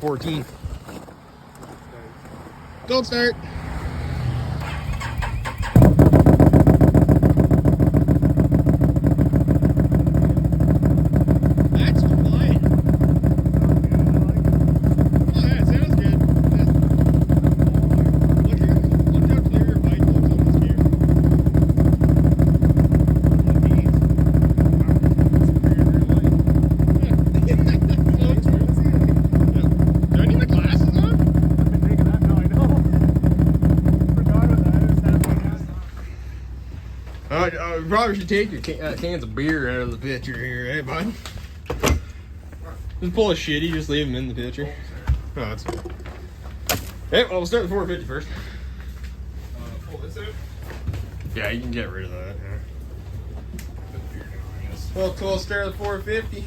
14. Don't start. That's quiet. Oh yeah, it sounds good. Yeah. Look how clear your mic looks on this gear. Do I need my glasses on? You probably should take your cans of beer out of the pitcher here, eh, bud? Just pull a shitty, just leave them in the pitcher. Oh, that's good. Hey, well, we'll start with 450 first. Pull this out? Yeah, you can get rid of that. Yeah. Well, cool. Start with 450.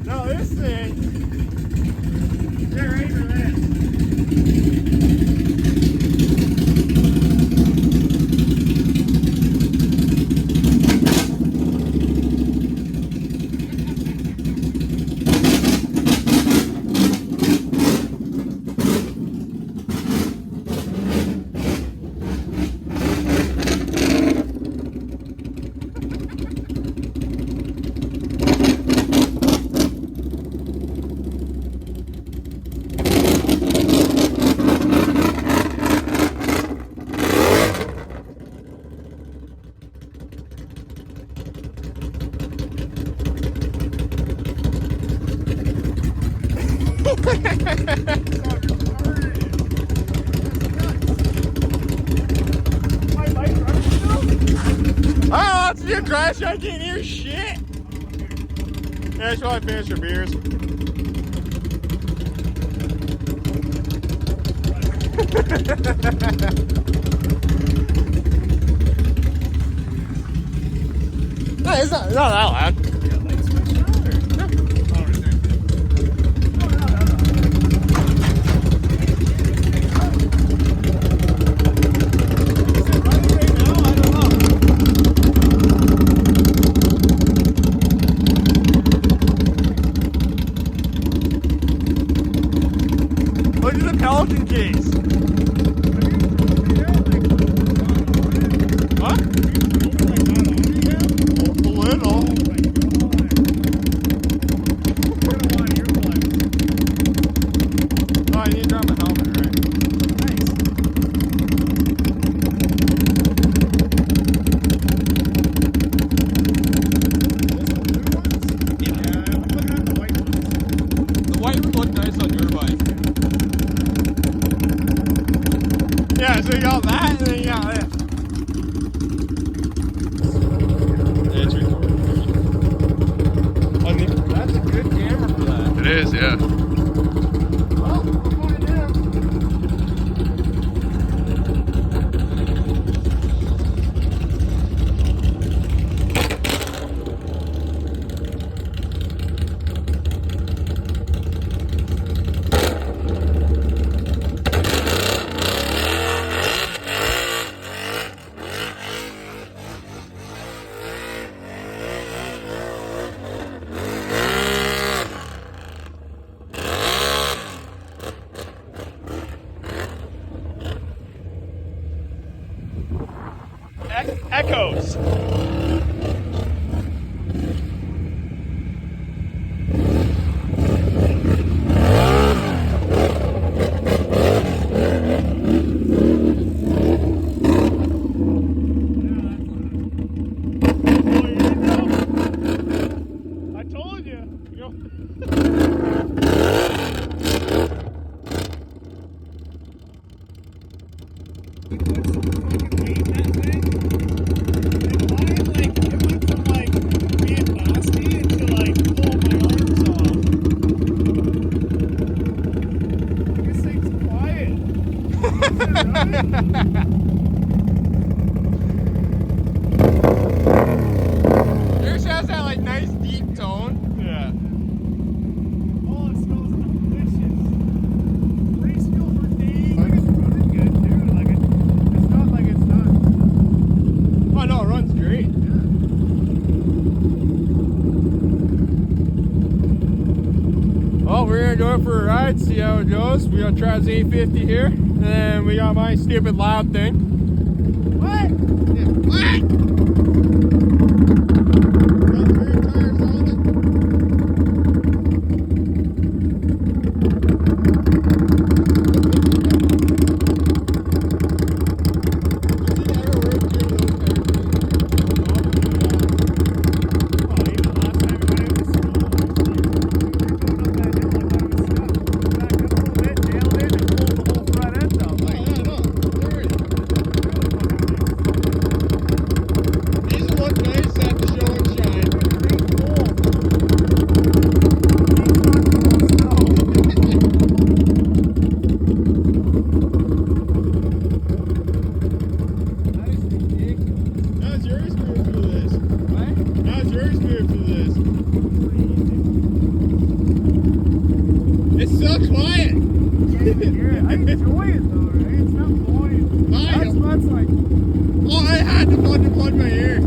No, this thing. They're ready for this. Oh, it's your crash. I can't hear shit. Yeah, that's why I finished your beers. No, it's not that loud. So you got that, and then you got this. It's recording. That's a good camera for that. It is, yeah. Well, we'll find out. Echoes. I told you. Yours has that like nice deep tone. Yeah. Oh, it smells delicious. Free skill for days. Like it's running good too. Like it's not like it's not. Oh no, it runs great. Well, we're gonna go for a ride, see how it goes. We're gonna try this 850 here, and then we got my stupid loud thing. What? Yeah. What? Got the rear tires on it. It's so quiet. I enjoy it though, right? It's not boring. That's like. Oh, I had to plug my ear.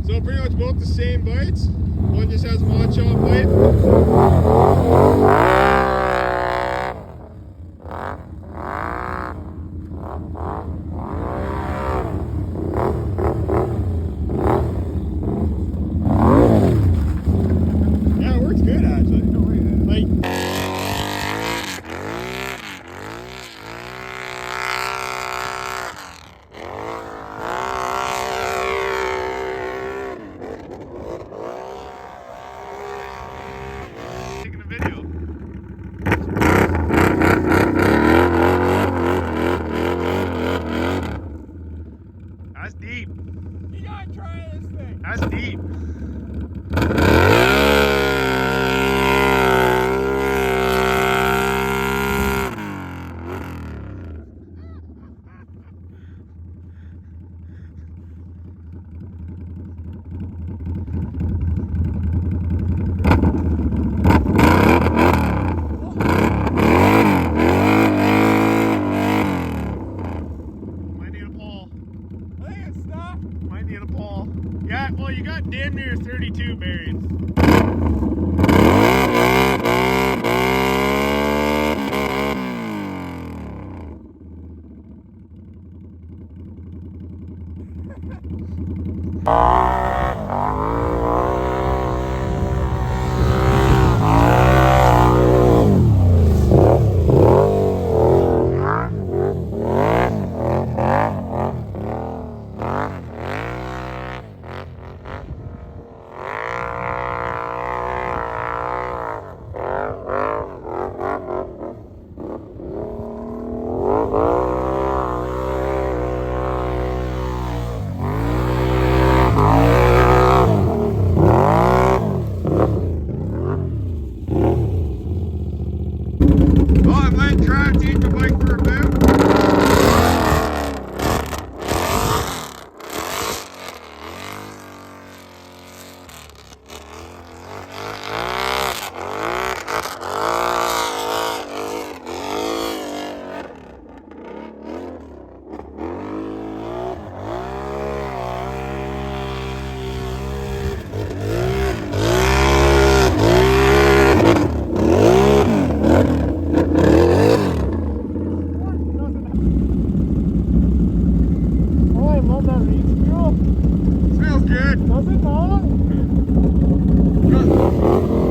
So pretty much both the same bites. One just has a mod shop bite. Yeah, it works good actually. Like. Taking a video. That's deep. You gotta try this thing. That's deep. Might need a pole. I think it's stuck. Might need a pole. Yeah, well, you got damn near 32 bearings. fuel? Smells good. Does it not? Good.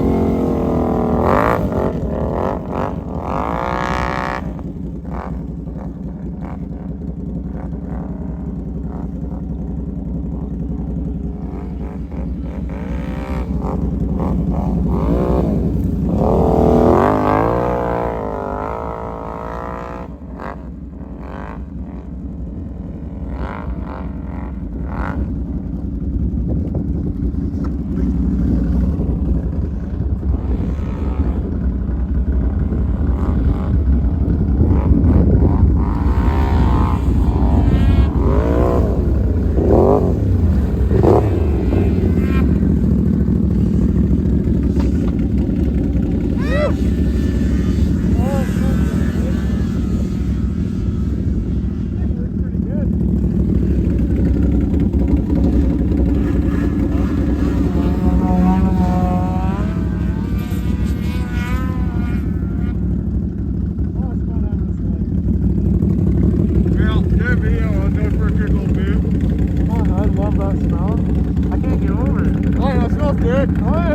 Oh, yeah, it smells good. Oh, yeah.